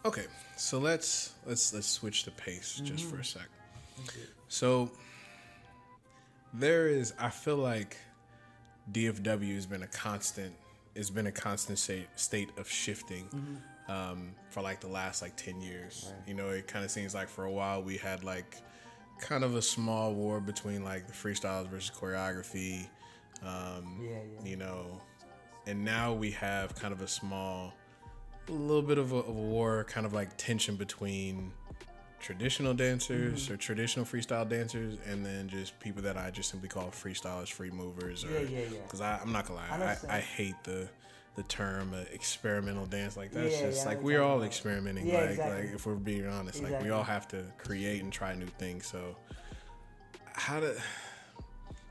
Okay, so let's switch the pace just for a sec. Okay. So I feel like DFW has been a constant. It's been a constant state of shifting for like the last like 10 years. Right. You know, it kind of seems like for a while we had like kind of a small war between like the freestyles versus choreography. You know, and now we have kind of a little bit of a war, kind of like tension between traditional dancers or traditional freestyle dancers, and then just people that I just simply call freestylers, free movers. Or, because I'm not gonna lie, I hate the term experimental dance. Like that's just like we're all experimenting. Yeah, like exactly. like if we're being honest, like we all have to create and try new things. So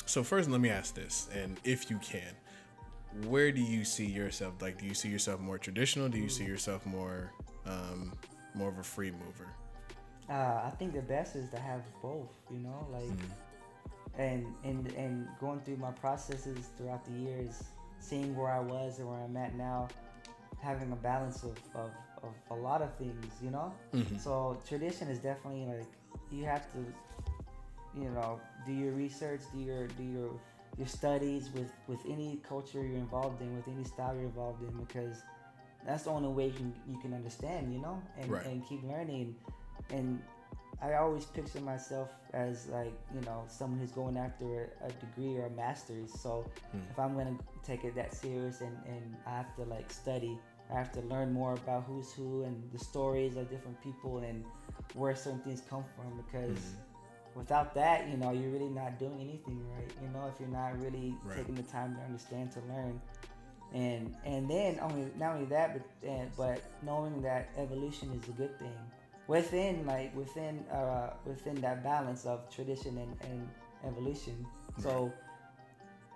so first let me ask this, and if you can, where do you see yourself? Like, do you see yourself more traditional? Do you see yourself more of a free mover? I think the best is to have both, you know, like, and going through my processes throughout the years, seeing where I was and where I'm at now, having a balance of a lot of things, you know. So tradition is definitely like you have to, you know, do your research, do your studies with any culture you're involved in, with any style you're involved in, because that's the only way you can understand, you know, and keep learning. And I always picture myself as like, you know, someone who's going after a degree or a master's. So if I'm going to take it that serious and I have to like study, I have to learn more about who's who and the stories of different people and where certain things come from, because without that, you know, you're really not doing anything right, you know, if you're not really taking the time to understand, to learn. And then not only that, but knowing that evolution is a good thing within that balance of tradition and evolution. So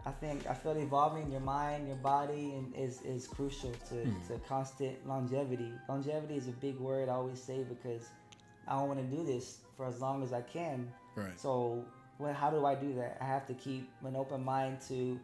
I feel evolving your mind, your body, and is crucial to constant longevity. Longevity is a big word I always say, because I want to do this for as long as I can. Right. So how do I do that? I have to keep an open mind to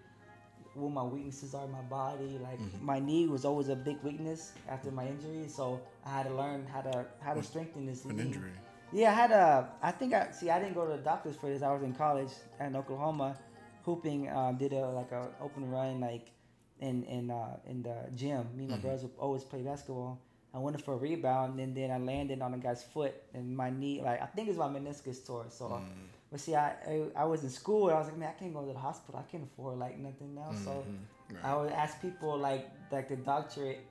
what my weaknesses are in my body. Like my knee was always a big weakness after my injury, so I had to learn how to strengthen this knee. An injury. Yeah, I didn't go to the doctors for this. I was in college in Oklahoma, hooping. Did a open run like in the gym. Me and my brothers would always play basketball. I went for a rebound, and then I landed on a guy's foot, and my knee, like I think it's my meniscus tore. So, but see, I was in school, and I was like, man, I can't go to the hospital. I can't afford like nothing now. So, I would ask people like the doctorate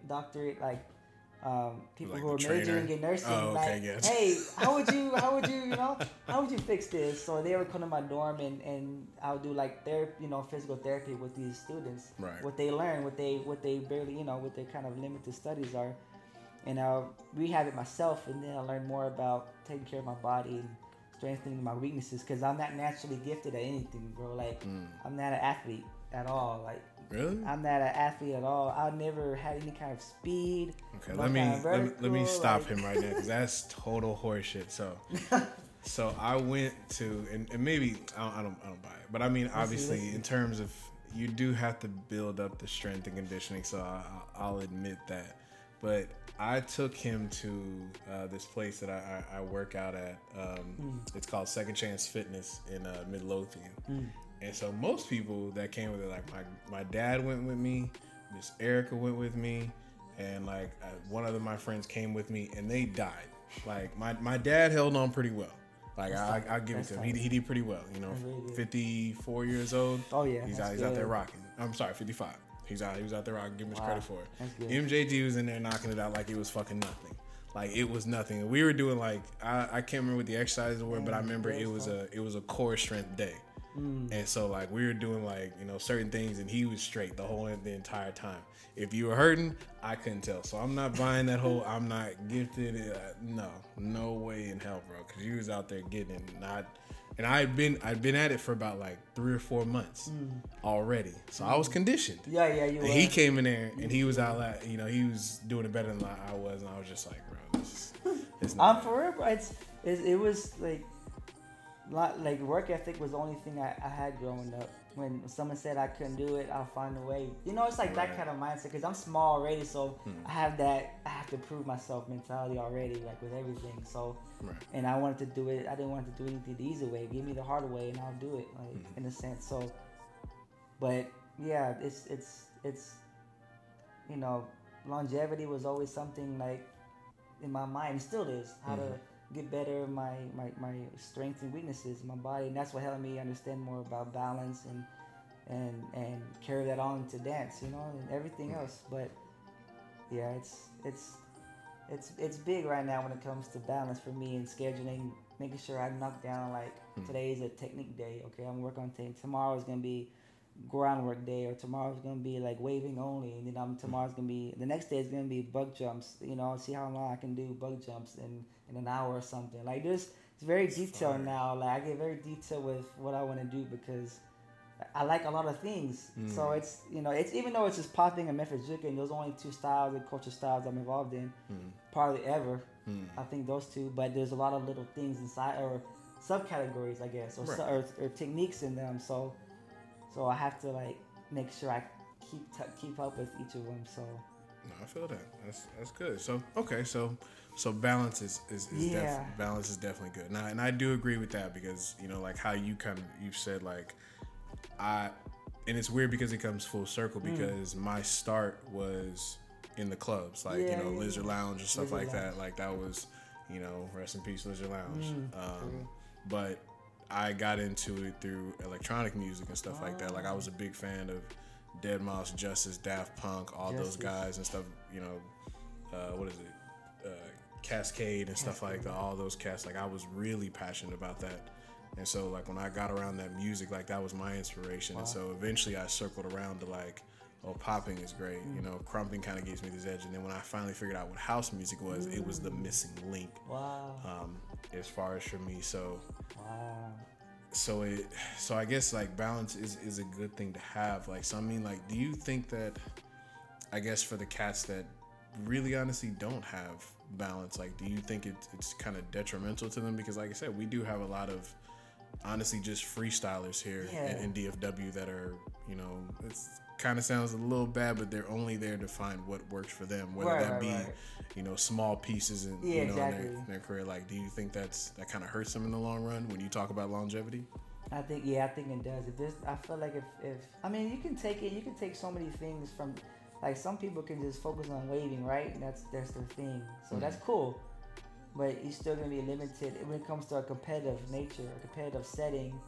people like who are the trainer. majoring in nursing, Yes. hey, how would you fix this? So they would come to my dorm, and I would do like therapy, physical therapy with these students. Right. What they learn, what they barely, what their kind of limited studies are. And I'll rehab it myself, and then I learn more about taking care of my body and strengthening my weaknesses, because I'm not naturally gifted at anything, bro. Like, I'm not an athlete at all. Like, really? I'm not an athlete at all. I never had any kind of speed. Okay, let me stop him right now, because that's total horseshit. So I went to, and maybe I don't buy it, but I mean, obviously, in terms of, you do have to build up the strength and conditioning. So I'll admit that. But I took him to this place that I work out at. It's called Second Chance Fitness in Midlothian. And so most people that came with it, like my dad went with me, Miss Erica went with me, and like one of my friends came with me, and they died. Like my dad held on pretty well. Like I'll give it to him. He did pretty well. 54 years old. Oh yeah, he's out there rocking. I'm sorry, 55. He was out there rocking. Give him his credit for it. That's good. MJG was in there knocking it out like it was fucking nothing. Like it was nothing. We were doing like I can't remember what the exercises were, but I remember it was a core strength day. And so like we were doing like certain things, and he was straight the entire time. If you were hurting, I couldn't tell. So I'm not buying that whole I'm not gifted. No way in hell, bro. Because you was out there getting it, and I'd been at it for about like 3 or 4 months already. So I was conditioned. Yeah, you were. And he came in there and he was out like, he was doing it better than I was, and I was just like, bro, it's not. I'm for real, bro. It was like work ethic was the only thing I had growing up. when someone said I couldn't do it, I'll find a way. You know, it's like that kind of mindset because I'm small already, so I have to prove myself mentality already, like with everything. So, and I wanted to do it. I didn't want to do anything the easy way. Give me the harder way, and I'll do it, like in a sense. So, but yeah, it's you know, longevity was always something like in my mind. It still is how to get better my strengths and weaknesses in my body, and that's what helped me understand more about balance and carry that on to dance, you know, and everything else. But yeah, it's big right now when it comes to balance for me and scheduling, making sure I knock down like today is a technique day. Okay, I'm working on technique. Tomorrow is gonna be groundwork day, or tomorrow's gonna be like waving only, and then tomorrow's gonna be the next day is gonna be bug jumps. You know, see how long I can do bug jumps in an hour or something. Like it's very detailed now. Like I get very detailed with what I want to do because I like a lot of things. So it's, you know, it's even though it's just popping and Memphis Juke, and those only two styles and culture styles I'm involved in, probably ever. I think those two, but there's a lot of little things inside or subcategories, I guess, or techniques in them. So I have to like make sure I keep up with each of them. So no, I feel that. That's good. So okay, so balance is balance is definitely good. Now, and I do agree with that because, you know, like how you said like and it's weird because it comes full circle because my start was in the clubs, like you know, Lizard Lounge and stuff like that. Like that was, you know, rest in peace Lizard Lounge. But I got into it through electronic music and stuff like that. Like I was a big fan of Deadmau5, Justice, Daft Punk, all those guys and stuff. You know, what is it? Cascade and stuff like that. All those cats. Like I was really passionate about that. And so like when I got around that music, like that was my inspiration. And so eventually I circled around to like, oh, popping is great. You know, crumping kind of gives me this edge. And then when I finally figured out what house music was, it was the missing link. As far as for me. So so I guess like balance is a good thing to have. Like, so I mean, like, do you think that, I guess for the cats that really honestly don't have balance, like, do you think it's kind of detrimental to them? Because like I said, we do have a lot of honestly just freestylers here in DFW that are, you know, it's kind of sounds a little bad, but they're only there to find what works for them, whether that be you know, small pieces in, you know, in their career. Like, do you think that kind of hurts them in the long run when you talk about longevity? I think it does. I feel like if I mean, you can take so many things from, like, some people can just focus on waving, right? And that's their thing. So that's cool. But you're still gonna be limited when it comes to a competitive nature, a competitive setting.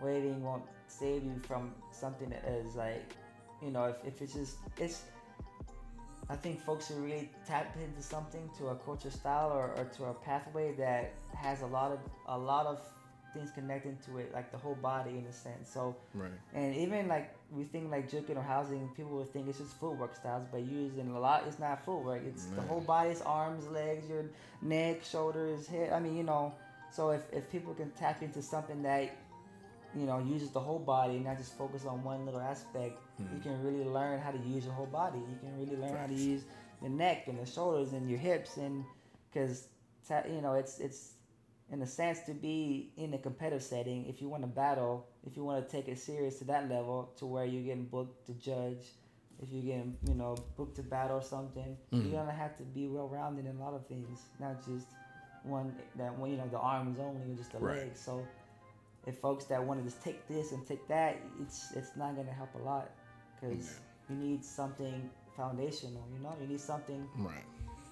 Waving won't save you from something that is like, you know, if it's I think folks should really tap into something, to a culture style or to a pathway that has a lot of things connected to it, like the whole body in a sense. So and even like we think like juking or housing, people would think it's just footwork styles, but using a lot, it's not footwork. It's the whole body, it's arms, legs, your neck, shoulders, head. I mean, you know, so if people can tap into something that, you know, uses the whole body and not just focus on one little aspect, you can really learn how to use your whole body. You can really learn how to use the neck and the shoulders and your hips, and because you know, it's in a sense to be in a competitive setting. If you want to battle, if you want to take it serious to that level, to where you're getting booked to judge, if you're getting, you know, booked to battle or something, you're gonna have to be well rounded in a lot of things, not just one, you know, the arms only or just the legs. So if folks that want to just take this and take that, it's not gonna help a lot, because you need something foundational. You know, you need something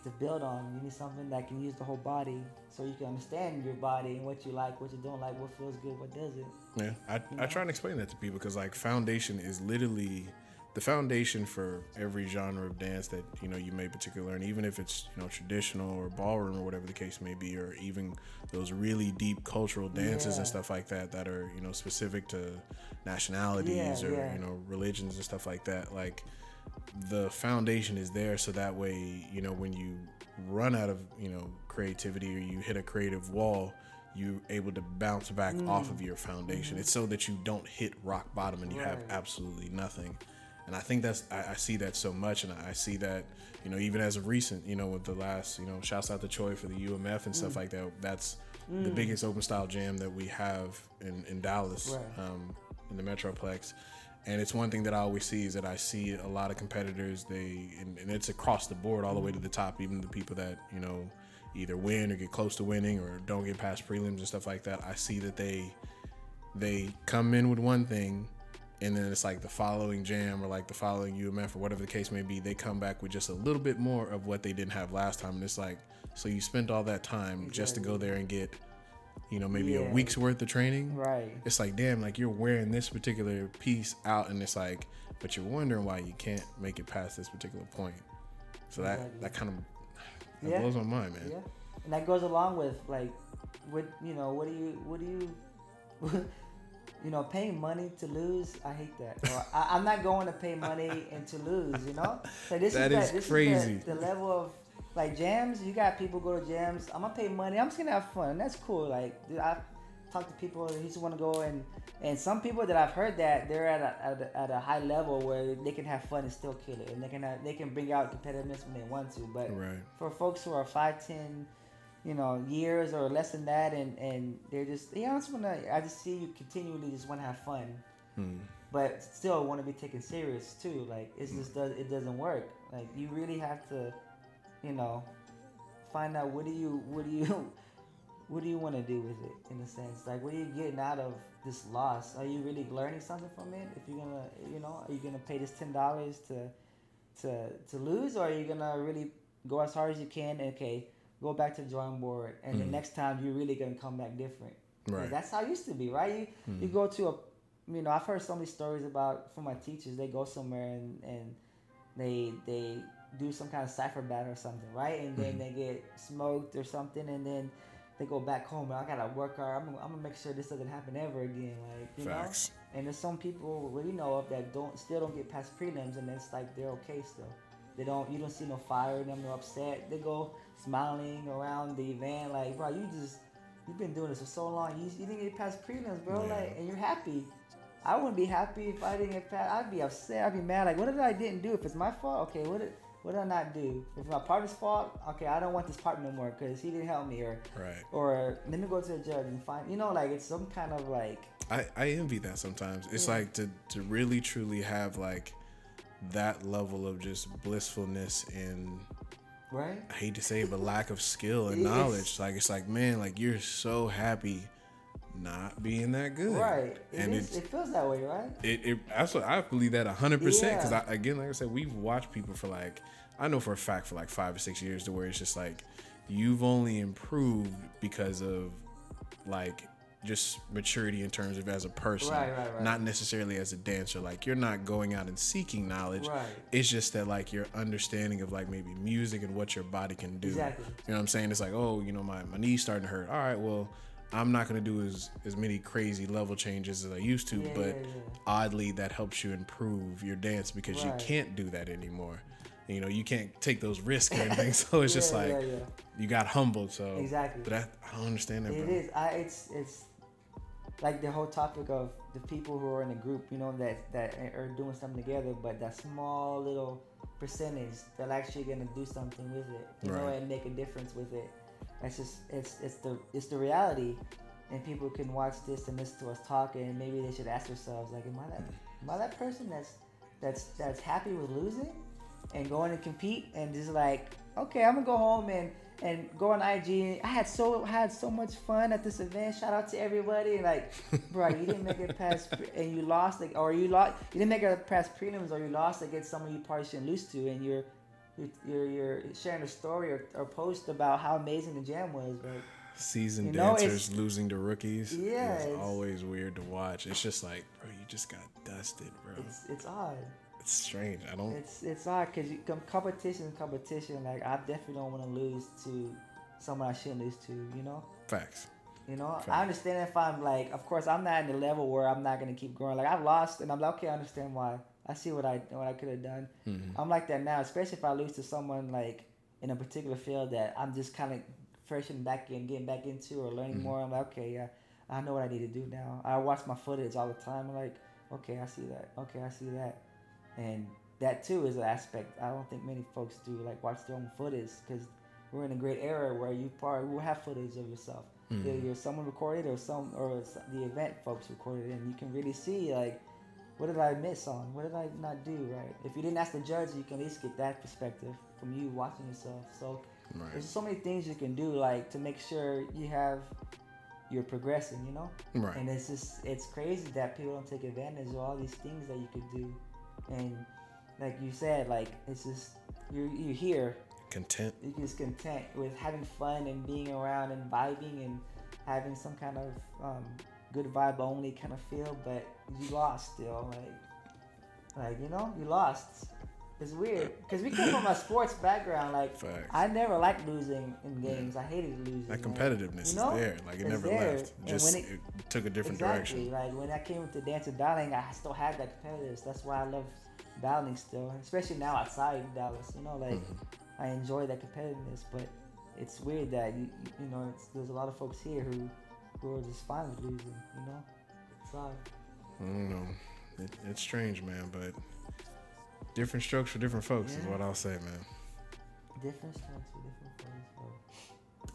to build on. You need something that can use the whole body, so you can understand your body and what you like, what you don't like, what feels good, what doesn't. Yeah, I try and explain that to people, because like foundation is literally the foundation for every genre of dance that, you know, you may particularly learn, even if it's, you know, traditional or ballroom or whatever the case may be, or even those really deep cultural dances and stuff like that that are, you know, specific to nationalities or you know, religions and stuff like that. Like, the foundation is there so that way, you know, when you run out of, you know, creativity or you hit a creative wall, you're able to bounce back off of your foundation. It's so that you don't hit rock bottom and you have absolutely nothing. And I think that's, I see that so much, and I see that, you know, even as of recent, you know, with the last, you know, shouts out to Choi for the UMF and stuff like that. That's the biggest open style jam that we have in Dallas. in the Metroplex. And it's one thing that I always see is that I see a lot of competitors, and it's across the board all the way to the top, even the people that, you know, either win or get close to winning or don't get past prelims and stuff like that. I see that they come in with one thing, and then it's like the following jam or like the following UMF or whatever the case may be, they come back with just a little bit more of what they didn't have last time. And it's like, so you spent all that time just to go there and get, you know, maybe a week's worth of training. Right. It's like, damn, like you're wearing this particular piece out, and it's like, but you're wondering why you can't make it past this particular point. So that kind of blows my mind, man. Yeah. And that goes along with like, what do you you know, paying money to lose, I hate that. Or I'm not going to pay money and to lose, you know? So this is crazy. The level of, like, jams, you got people go to jams, I'm going to pay money, I'm just going to have fun, and that's cool. Like, dude, I've talked to people that just want to go, and some people that I've heard that, they're at a high level where they can have fun and still kill it, and they can bring out competitiveness when they want to. But for folks who are 5, 10, you know, years or less than that, and they're just, I just see you continually just want to have fun, but still want to be taken serious too. Like, it doesn't work. Like, you really have to, you know, find out what do you want to do with it, in a sense. Like, what are you getting out of this loss? Are you really learning something from it? If you're gonna, you know, are you gonna pay this $10 to lose, or are you gonna really go as hard as you can and go back to the drawing board, and the next time you're really gonna come back different. Right. Like, that's how it used to be, right? You go to you know, I've heard so many stories from my teachers. They go somewhere and they do some kind of cipher battle or something, right? And then they get smoked or something, and then they go back home. I gotta work hard. I'm gonna make sure this doesn't happen ever again. Like, you Facts. know. And there's some people we know of that still don't get past prelims, and it's like they're okay still. You don't see no fire in them, no upset. They go smiling around the event, like, bro, you've been doing this for so long. You didn't get past prelims, bro. Yeah. Like, and you're happy. I wouldn't be happy if I didn't get past. I'd be upset. I'd be mad. Like, what did I didn't do? If it's my fault, okay, what did I not do? If it's my partner's fault, okay, I don't want this partner no more because he didn't help me, or let me go to the judge and find, you know, like, it's some kind of like. I envy that sometimes. It's like to really truly have like that level of just blissfulness and, right, I hate to say it, but lack of skill and knowledge. Like, it's like, man, like, you're so happy not being that good, right? It feels that way, right? That's what I believe, that 100%. Because again, like I said, we've watched people for like, I know for a fact, for like 5 or 6 years, to where it's just like you've only improved because of like just maturity in terms of as a person, right. Not necessarily as a dancer. Like, you're not going out and seeking knowledge. Right. It's just that like your understanding of like maybe music and what your body can do. Exactly. You know what I'm saying? It's like, oh, you know, my knee's starting to hurt. All right, well, I'm not going to do as many crazy level changes as I used to, but oddly that helps you improve your dance because you can't do that anymore. You know, you can't take those risks or anything. So it's just like you got humbled. So exactly. But I don't understand that, bro. It is. It's like the whole topic of the people who are in a group, you know, that are doing something together, but that small little percentage that actually going to do something with it, you know, and make a difference with it. It's just it's the reality, and people can watch this and listen to us talk, and maybe they should ask themselves, like, am I that person that's happy with losing and going to compete and just like, okay, I'm gonna go home and go on IG. I had so much fun at this event. Shout out to everybody. And like, bro, you didn't make it past, and you lost, like, or you didn't make it past prelims, or you lost against someone you probably shouldn't lose to, and you're sharing a story or post about how amazing the jam was, right? Seasoned dancers losing to rookies. Yeah, it's always weird to watch. It's just like, bro, you just got dusted, bro. It's odd. It's strange. It's odd because competition. Like, I definitely don't want to lose to someone I shouldn't lose to. You know. Facts. You know, I understand if I'm like, of course, I'm not in the level where I'm not gonna keep growing. Like, I've lost, and I'm like, okay, I understand why. I see what I could have done. Mm-hmm. I'm like that now, especially if I lose to someone like in a particular field that I'm just kind of getting back into or learning more. I'm like, okay, yeah, I know what I need to do now. I watch my footage all the time. I'm like, okay, I see that. Okay, I see that. And that too is an aspect I don't think many folks do, like watch their own footage, because we're in a great era where you probably will have footage of yourself. Either you're someone recorded or the event folks recorded, and you can really see like, what did I miss on? What did I not do right? If you didn't ask the judge, you can at least get that perspective from you watching yourself. So there's so many things you can do, like to make sure you're progressing, you know? Right. And it's crazy that people don't take advantage of all these things that you could do. And like you said, like it's just you're here. Content. You're just content with having fun and being around and vibing and having some kind of good vibe only kind of feel, but you lost still. Like you know, you lost. It's weird because we come from a sports background. Like Facts. I never liked losing in games. I hated losing. That competitiveness you know? is there. Like it never there. left. Just it took a different direction. Like when I came into dance and battling, I still had that competitiveness. That's why I love battling still, especially now outside Dallas. You know, like I enjoy that competitiveness. But it's weird that you know there's a lot of folks here who are just fine with losing. You know, it's odd. I don't know. It's strange, man, but. Different strokes for different folks is what I'll say, man. Different strokes for different folks.